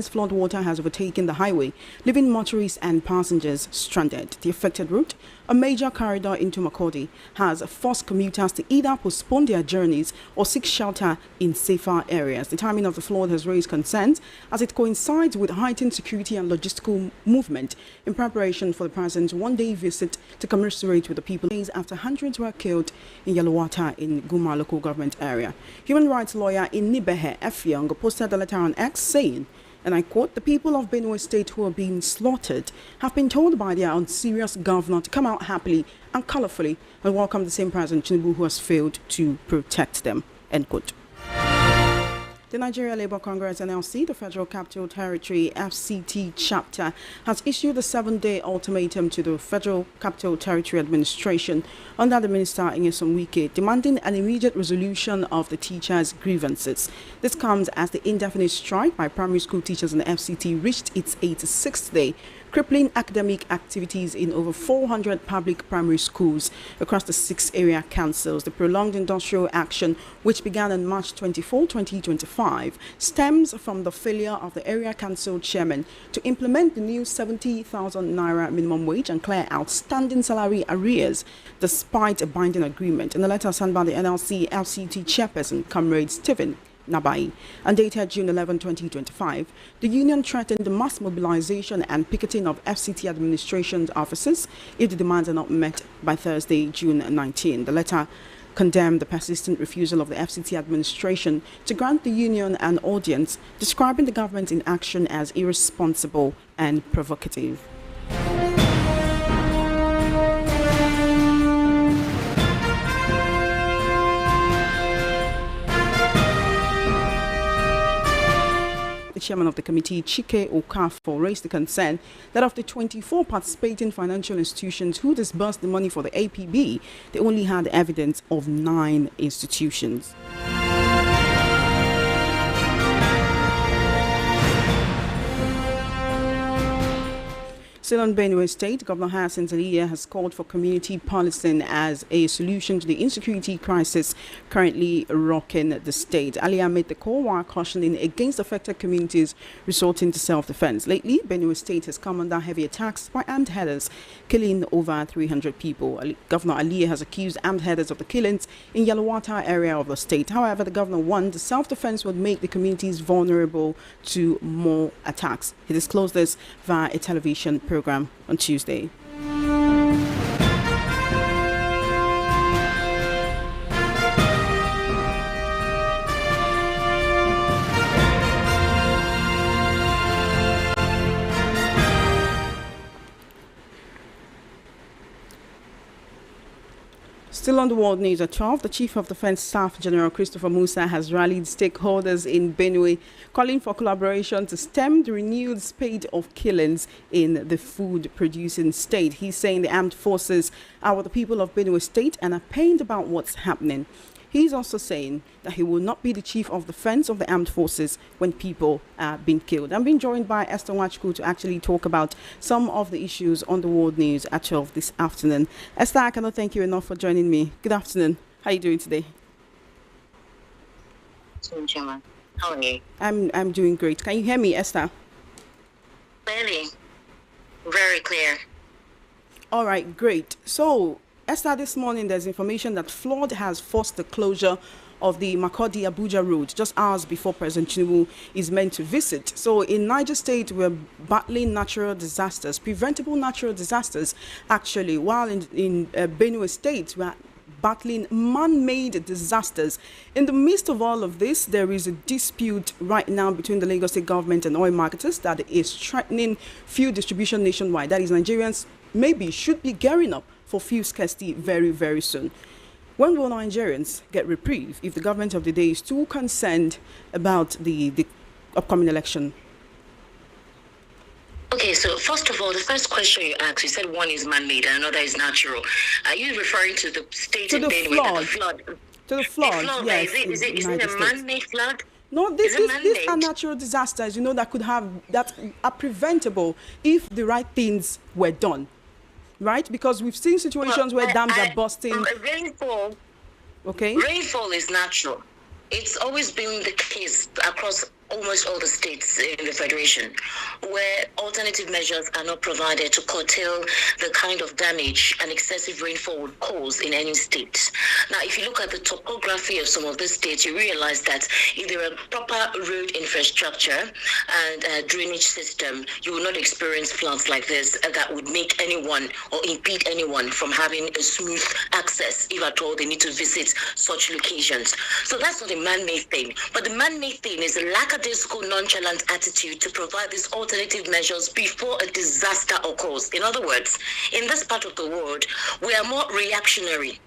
Flood water has overtaken the highway, leaving motorists and passengers stranded. The affected route, a major corridor into Makurdi, has forced commuters to either postpone their journeys or seek shelter in safer areas. The timing of the flood has raised concerns as it coincides with heightened security and logistical movement in preparation for the president's one-day visit to commiserate with the people days after hundreds were killed in Yalowata in Guma local government area. Human rights lawyer Inibehe Efyong posted a letter on X saying, and I quote, "The people of Benue State who are being slaughtered have been told by their unserious governor to come out happily and colorfully and welcome the same President Tinubu who has failed to protect them." End quote. The Nigeria Labour Congress NLC, the Federal Capital Territory FCT chapter, has issued a 7-day ultimatum to the Federal Capital Territory Administration under the Minister Nyesom Wike, demanding an immediate resolution of the teachers' grievances. This comes as the indefinite strike by primary school teachers in the FCT reached its 86th day, crippling academic activities in over 400 public primary schools across the 6 area councils. The prolonged industrial action, which began on March 24, 2025, stems from the failure of the area council chairman to implement the new 70,000 naira minimum wage and clear outstanding salary arrears, despite a binding agreement. In a letter sent by the NLC FCT chairperson, Comrade Stephen Nabai, and dated June 11, 2025, the union threatened the mass mobilization and picketing of FCT administration's offices if the demands are not met by Thursday, June 19. The letter condemned the persistent refusal of the FCT administration to grant the union an audience, describing the government's inaction as irresponsible and provocative. The chairman of the committee, Chike Okafor, raised the concern that of the 24 participating financial institutions who disbursed the money for the APB, they only had evidence of 9 institutions. Still on Benue State, Governor Hyacinth Aliye has called for community policing as a solution to the insecurity crisis currently rocking the state. Aliye made the call while cautioning against affected communities resorting to self-defense. Lately, Benue State has come under heavy attacks by armed headers, killing over 300 people. Governor Aliye has accused armed headers of the killings in Yalowata area of the state. However, the governor warned the self-defense would make the communities vulnerable to more attacks. He disclosed this via a television program on Tuesday. Still on the world news at 12, the Chief of Defense Staff General Christopher Musa has rallied stakeholders in Benue, calling for collaboration to stem the renewed spate of killings in the food-producing state. He's saying the armed forces are with the people of Benue State and are pained about what's happening. He's also saying that he will not be the chief of defense of the armed forces when people are being killed. I'm being joined by Esther Wachku to actually talk about some of the issues on the world news at 12 this afternoon. Esther, I cannot thank you enough for joining me. Good afternoon. How are you doing today? How are you? I'm doing great. Can you hear me, Esther? Clearly. Very clear. All right, great. So, Esther, this morning there's information that flood has forced the closure of the Makurdi-Abuja road just hours before President Tinubu is meant to visit. So in Niger State, we're battling natural disasters, preventable natural disasters, actually, while in Benue State, we're battling man-made disasters. In the midst of all of this, there is a dispute right now between the Lagos State government and oil marketers that is threatening fuel distribution nationwide. That is, Nigerians maybe should be gearing up for fuel scarcity very, very soon. When will Nigerians get reprieve if the government of the day is too concerned about the upcoming election? Okay, so first of all, the first question you asked, you said one is man-made and another is natural. Are you referring to the state of Benue, the flood? To the flood, yes. Is it a man-made flood? No, these are natural disasters, you know, that are preventable if the right things were done. Right? Because we've seen situations where dams are busting. Rainfall. Okay. Rainfall is natural. It's always been the case across almost all the states in the Federation, where alternative measures are not provided to curtail the kind of damage and excessive rainfall would cause in any state. Now, if you look at the topography of some of the states, you realize that if there are proper road infrastructure and drainage system, you will not experience floods like this that would make anyone or impede anyone from having a smooth access, if at all they need to visit such locations. So that's not a man-made thing. But the man-made thing is a lackadaisical, nonchalant attitude to provide these alternative measures before a disaster occurs. In other words, in this part of the world, we are more reactionary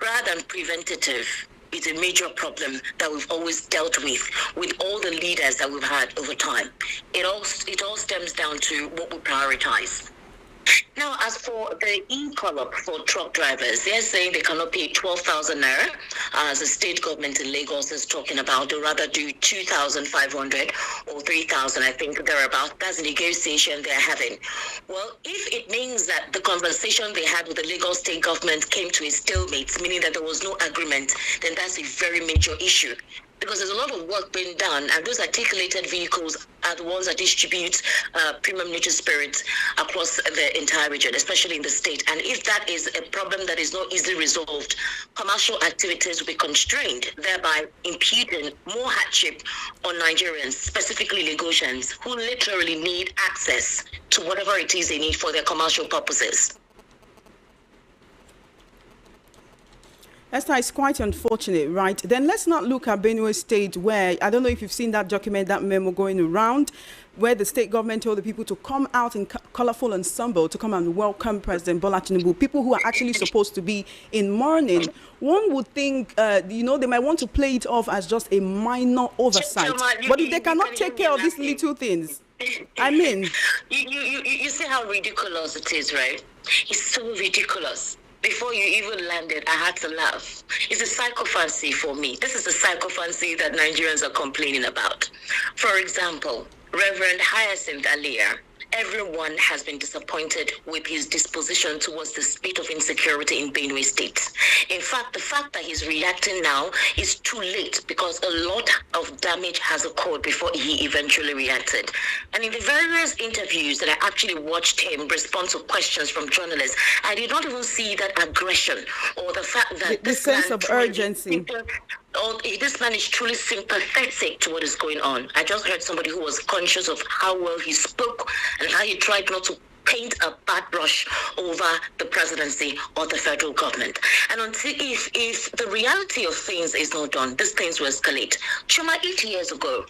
rather than preventative. It's a major problem that we've always dealt with all the leaders that we've had over time. It all stems down to what we prioritize. Now, as for the e-collop for truck drivers, they're saying they cannot pay 12,000 naira, as the state government in Lagos is talking about. They'd rather do 2,500 or 3,000, I think thereabout. That's a negotiation they're having. Well, if it means that the conversation they had with the Lagos state government came to a stalemate, meaning that there was no agreement, then that's a very major issue. Because there's a lot of work being done, and those articulated vehicles are the ones that distribute premium nature spirits across the entire region, especially in the state. And if that is a problem that is not easily resolved, commercial activities will be constrained, thereby imputing more hardship on Nigerians, specifically Lagosians, who literally need access to whatever it is they need for their commercial purposes. Esther, it's quite unfortunate, right? Then let's not look at Benue State, where, I don't know if you've seen that document, that memo going around, where the state government told the people to come out in colorful ensemble to come and welcome President Bola Tinubu, people who are actually supposed to be in mourning. One would think, they might want to play it off as just a minor oversight. But if they cannot take care of these little things, I mean... You see how ridiculous it is, right? It's so ridiculous. Before you even landed, I had to laugh. It's a psychopathy for me. This is the psychopathy that Nigerians are complaining about. For example, Reverend Hyacinth Aliyah, everyone has been disappointed with his disposition towards the state of insecurity in Benue State. In fact, the fact that he's reacting now is too late because a lot of damage has occurred before he eventually reacted. And in the various interviews that I actually watched him respond to questions from journalists, I did not even see that aggression or the fact that the sense of urgency. This man is truly sympathetic to what is going on. I just heard somebody who was conscious of how well he spoke and how he tried not to paint a bad brush over the presidency or the federal government. And until if the reality of things is not done, these things will escalate. Chuma, 8 years ago,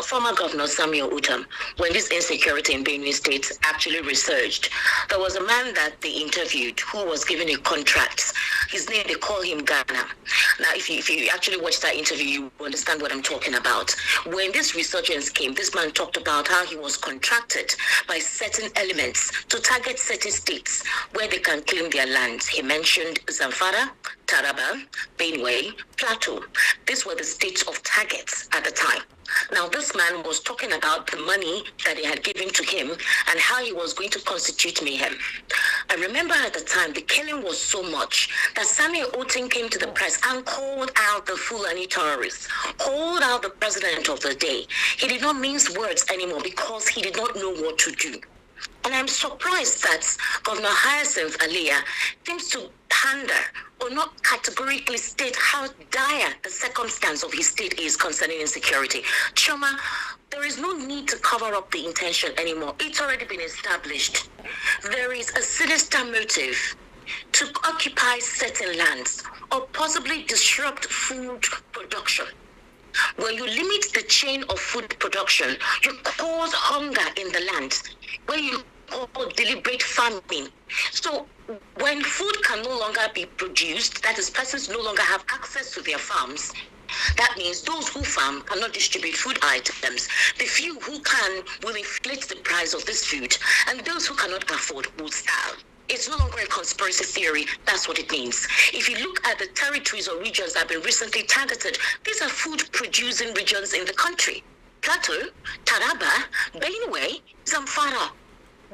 former Governor Samuel Utom, when this insecurity in Benue State actually resurged, there was a man that they interviewed who was given a contract. His name, they call him Ghana. Now, if you actually watch that interview, you understand what I'm talking about. When this resurgence came, this man talked about how he was contracted by certain elements to target certain states where they can claim their lands. He mentioned Zamfara, Taraba, Benue, Plateau. These were the states of targets at the time. Now, this man was talking about the money that they had given to him and how he was going to constitute mayhem. I remember at the time, the killing was so much that Samuel Utom came to the press and called out the Fulani terrorists, called out the president of the day. He did not mince words anymore because he did not know what to do. And I'm surprised that Governor Hyacinth Aliyah seems to pander or not categorically state how dire the circumstance of his state is concerning insecurity. Choma, there is no need to cover up the intention anymore. It's already been established. There is a sinister motive to occupy certain lands or possibly disrupt food production. When you limit the chain of food production, you cause hunger in the land, where you call deliberate farming. So when food can no longer be produced, that is, persons no longer have access to their farms, that means those who farm cannot distribute food items. The few who can will inflate the price of this food, and those who cannot afford will starve. It's no longer a conspiracy theory. That's what it means. If you look at the territories or regions that have been recently targeted, these are food-producing regions in the country. Plateau, Taraba, Benue, Zamfara.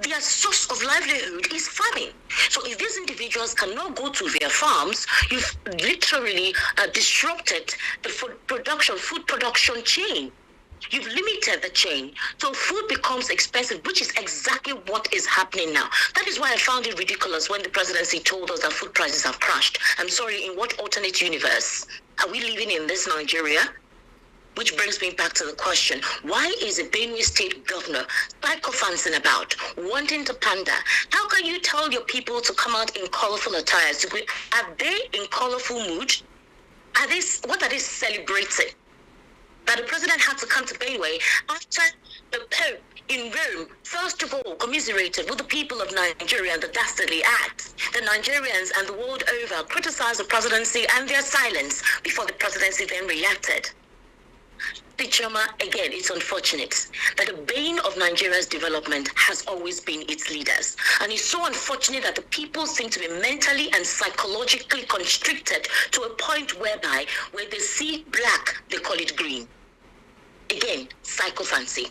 Their source of livelihood is farming. So if these individuals cannot go to their farms, you've literally disrupted the food production chain. You've limited the chain. So food becomes expensive, which is exactly what is happening now. That is why I found it ridiculous when the presidency told us that food prices have crashed. I'm sorry, in what alternate universe? Are we living in this Nigeria? Which brings me back to the question, why is a Benue state governor psychophanting about, wanting to pander? How can you tell your people to come out in colorful attires? Are they in colorful mood? What are they celebrating? That the president had to come to Benue after the Pope in Rome, first of all, commiserated with the people of Nigeria and the dastardly act. The Nigerians and the world over criticized the presidency and their silence before the presidency then reacted. Choma, again, it's unfortunate that the bane of Nigeria's development has always been its leaders. And it's so unfortunate that the people seem to be mentally and psychologically constricted to a point whereby when they see black, they call it green. Again, psychophancy.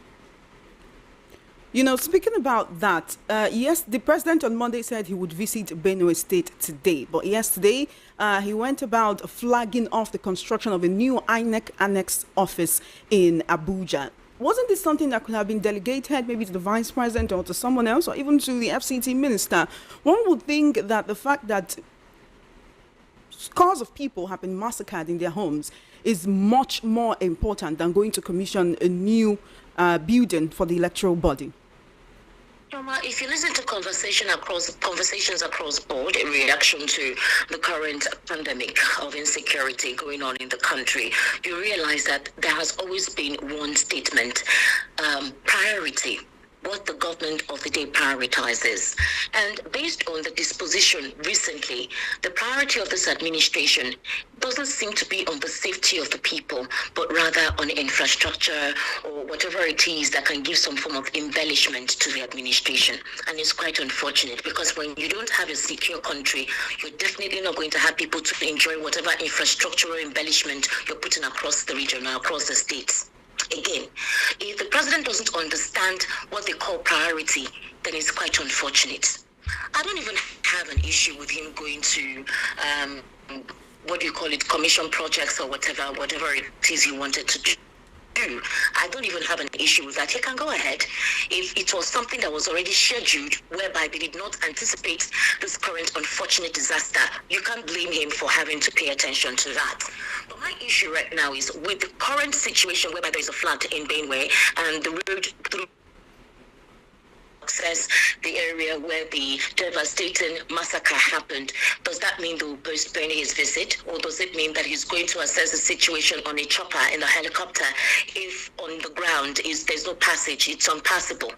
You know, speaking about that, yes, the president on Monday said he would visit Benue State today. But yesterday, he went about flagging off the construction of a new INEC annex office in Abuja. Wasn't this something that could have been delegated maybe to the vice president or to someone else or even to the FCT minister? One would think that the fact that scores of people have been massacred in their homes is much more important than going to commission a new building for the electoral body. If you listen to conversations across board in reaction to the current pandemic of insecurity going on in the country, you realize that there has always been one statement, priority. What the government of the day prioritizes. And based on the disposition recently, the priority of this administration doesn't seem to be on the safety of the people, but rather on infrastructure or whatever it is that can give some form of embellishment to the administration. And it's quite unfortunate because when you don't have a secure country, you're definitely not going to have people to enjoy whatever infrastructural embellishment you're putting across the region or across the states. Again, if the president doesn't understand what they call priority, then it's quite unfortunate. I don't even have an issue with him going to, commission projects or whatever it is he wanted to do. I don't even have an issue with that. He can go ahead. If it was something that was already scheduled, whereby they did not anticipate this current unfortunate disaster, you can't blame him for having to pay attention to that. But my issue right now is with the current situation whereby there is a flood in Benue and the road through access the area where the devastating massacre happened, does that mean they'll postpone his visit, or does it mean that he's going to assess the situation on a chopper in a helicopter if on the ground there's no passage, it's unpassable?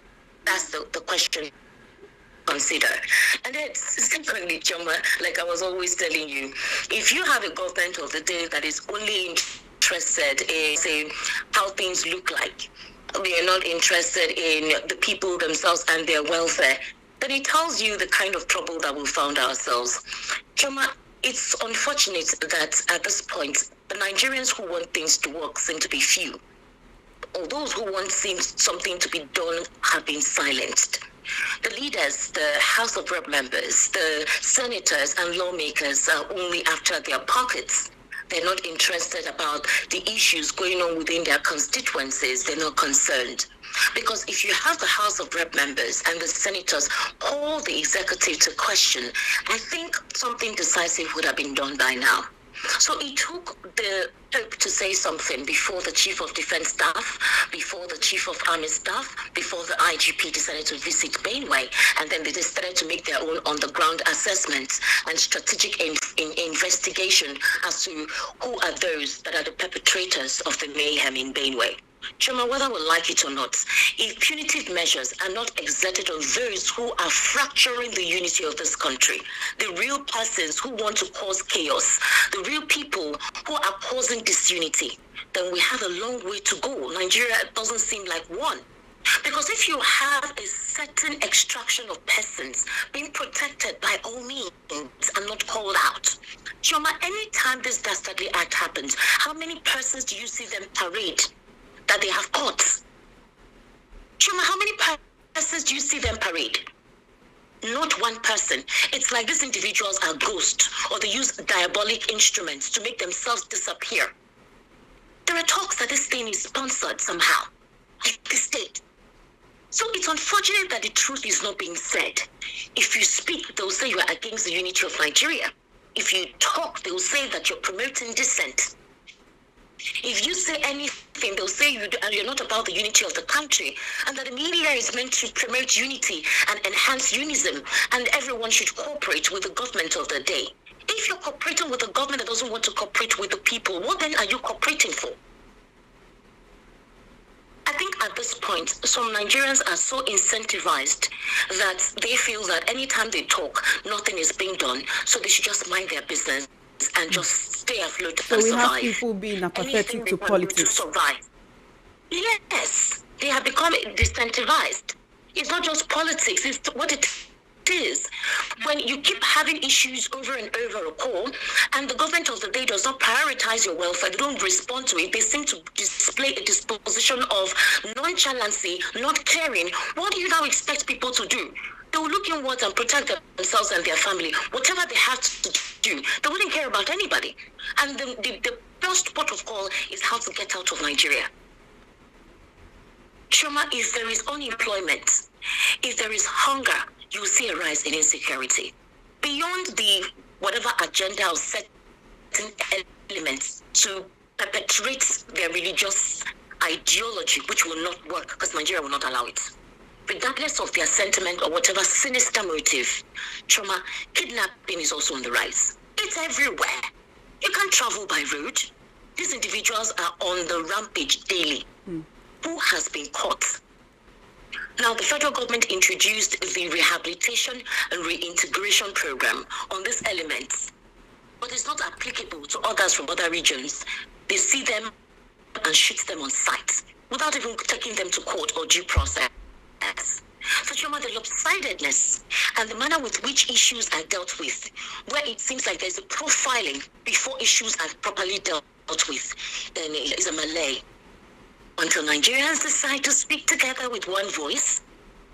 That's the question to consider. And then secondly, Choma, like I was always telling you, if you have a government of the day that is only interested in say how things look like, we are not interested in the people themselves and their welfare, then it tells you the kind of trouble that we found ourselves. Choma, it's unfortunate that at this point, the Nigerians who want things to work seem to be few. Or those who want something to be done have been silenced. The leaders, the House of Rep members, the senators and lawmakers are only after their pockets. They're not interested about the issues going on within their constituencies. They're not concerned. Because if you have the House of Rep members and the senators call the executive to question, I think something decisive would have been done by now. So it took the Pope to say something before the Chief of Defense Staff, before the Chief of Army Staff, before the IGP decided to visit Benue, and then they decided to make their own on-the-ground assessments and strategic investigation as to who are those that are the perpetrators of the mayhem in Benue. Choma, whether we like it or not, if punitive measures are not exerted on those who are fracturing the unity of this country, the real persons who want to cause chaos, the real people who are causing disunity, then we have a long way to go. Nigeria doesn't seem like one. Because if you have a certain extraction of persons being protected by all means and not called out, Choma, anytime this dastardly act happens, how many persons do you see them parade that they have caught? Choma, how many persons do you see them parade? Not one person. It's like these individuals are ghosts, or they use diabolic instruments to make themselves disappear. There are talks that this thing is sponsored somehow, like the state. So it's unfortunate that the truth is not being said. If you speak, they'll say you are against the unity of Nigeria. If you talk, they'll say that you're promoting dissent. If you say anything, they'll say you're not about the unity of the country, and that the media is meant to promote unity and enhance unism, and everyone should cooperate with the government of the day. If you're cooperating with a government that doesn't want to cooperate with the people, what then are you cooperating for? I think at this point, some Nigerians are so incentivized that they feel that anytime they talk, nothing is being done, so they should just mind their business and just stay afloat so and we survive. have people being apathetic to politics. To survive. Yes, they have become disincentivized. It's not just politics, it's what it is. When you keep having issues over and over a call, and the government of the day does not prioritize your welfare, they don't respond to it, they seem to display a disposition of nonchalancy, not caring. What do you now expect people to do? They will look inwards and protect themselves and their family. Whatever they have to do, they wouldn't care about anybody. And the first port of call is how to get out of Nigeria. Choma, if there is unemployment, if there is hunger, you will see a rise in insecurity. Beyond the whatever agenda of certain elements to perpetrate their religious ideology, which will not work because Nigeria will not allow it. Regardless of their sentiment or whatever sinister motive, trauma, kidnapping is also on the rise. It's everywhere. You can't travel by road. These individuals are on the rampage daily. Who has been caught? Now, the federal government introduced the rehabilitation and reintegration program on these elements, but it's not applicable to others from other regions. They see them and shoot them on sight without even taking them to court or due process. So, Choma, the lopsidedness and the manner with which issues are dealt with, where it seems like there's a profiling before issues are properly dealt with, then is a Malay. Until Nigerians decide to speak together with one voice,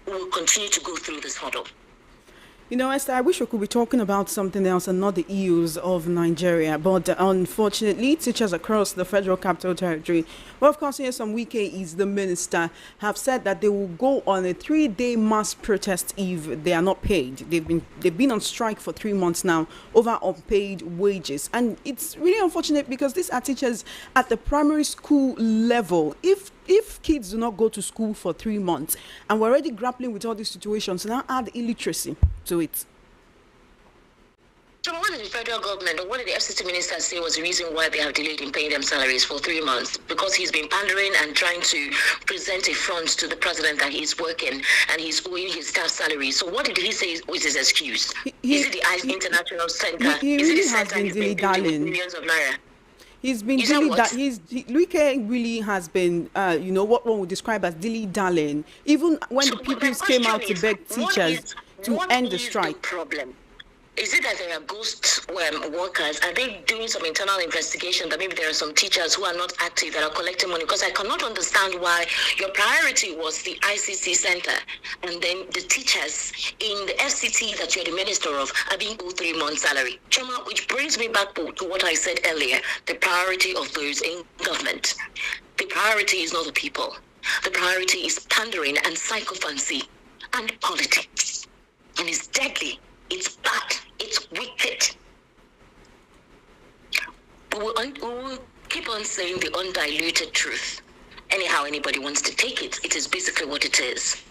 we will continue to go through this hurdle. You know, Esther, I wish we could be talking about something else and not the ills of Nigeria. But unfortunately, teachers across the Federal Capital Territory, well, of course, here some Wike is the minister, have said that they will go on a 3-day mass protest if they are not paid. They've been on strike for 3 months now over unpaid wages. And it's really unfortunate because these are teachers at the primary school level. If kids do not go to school for 3 months and we're already grappling with all these situations, now add illiteracy to it. So what did the federal government or what did the FCT minister say was the reason why they have delayed in paying them salaries for 3 months? Because he's been pandering and trying to present a front to the president that he's working and he's owing his staff salary. So what did he say was his excuse? Is it the ICE International Center? Is it the center he's been building with millions of naira? He's been really that Luike really has been, what one would describe as dilly-dallying. Even when the pupils came out to beg teachers to end the strike. The problem? Is it that there are ghost workers? Are they doing some internal investigation that maybe there are some teachers who are not active that are collecting money? Because I cannot understand why your priority was the ICC center and then the teachers in the FCT that you're the minister of are being owed 3 months salary. Choma, which brings me back to what I said earlier, the priority of those in government. The priority is not the people. The priority is pandering and psychophancy and politics. And it's deadly. It's bad. It's wicked. We will keep on saying the undiluted truth. Anyhow anybody wants to take it, it is basically what it is.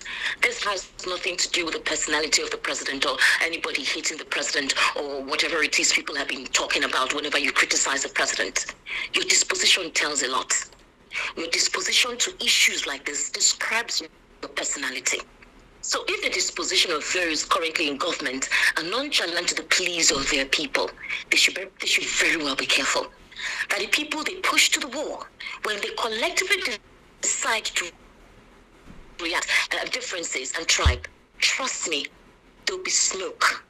This has nothing to do with the personality of the president or anybody hating the president or whatever it is people have been talking about whenever you criticize the president. Your disposition tells a lot. Your disposition to issues like this describes your personality. So if the disposition of those currently in government are nonchalant to the pleas of their people, they should very well be careful. That the people they push to the wall, when they collectively decide to react differences and tribe, trust me, there'll be smoke.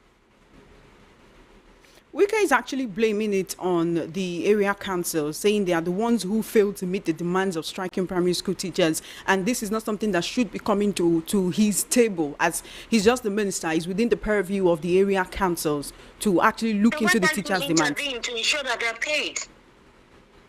Wike is actually blaming it on the area council, saying they are the ones who failed to meet the demands of striking primary school teachers. And this is not something that should be coming to his table, as he's just the minister. He's within the purview of the area councils to actually look into the teachers' demands. To ensure that they're paid.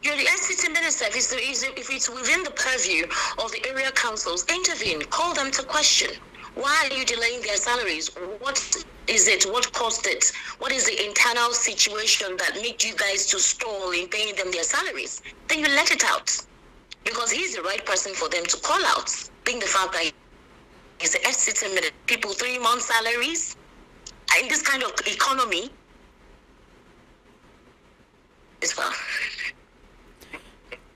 You're the SCT minister. If it's within the purview of the area councils, intervene, call them to question. Why are you delaying their salaries? What is it? What caused it? What is the internal situation that made you guys to stall in paying them their salaries? Then you let it out. Because he's the right person for them to call out. Being the fact that he's the SCT minister, people 3 months salaries in this kind of economy as well.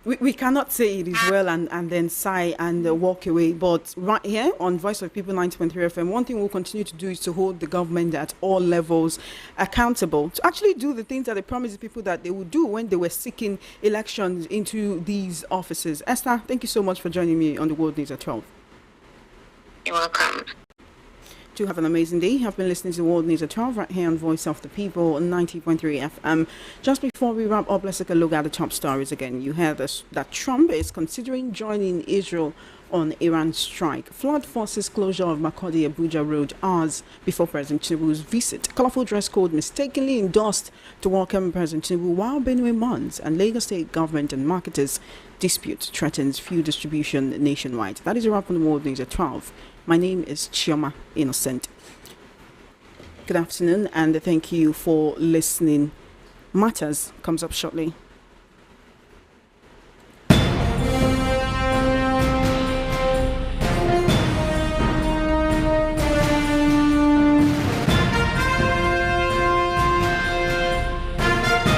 We cannot say it is well and then sigh and walk away. But right here on Voice of People 90.3 FM, one thing we'll continue to do is to hold the government at all levels accountable to actually do the things that they promised the people that they would do when they were seeking elections into these offices. Esther, thank you so much for joining me on the World News at 12. You're welcome. Do have an amazing day. You have been listening to World News at 12 right here on Voice of the People 90.3 FM. Just before we wrap up, let's take a look at the top stories again. You heard that Trump is considering joining Israel on Iran strike. Flood forces closure of Makurdi-Abuja Road hours before President Tinubu's visit. Colorful dress code mistakenly endorsed to welcome President Tinubu while Benue mourns, and Lagos State government and marketers dispute threatens fuel distribution nationwide. That is a wrap on the World News at 12. My name is Chioma Innocent. Good afternoon and thank you for listening. Matters comes up shortly.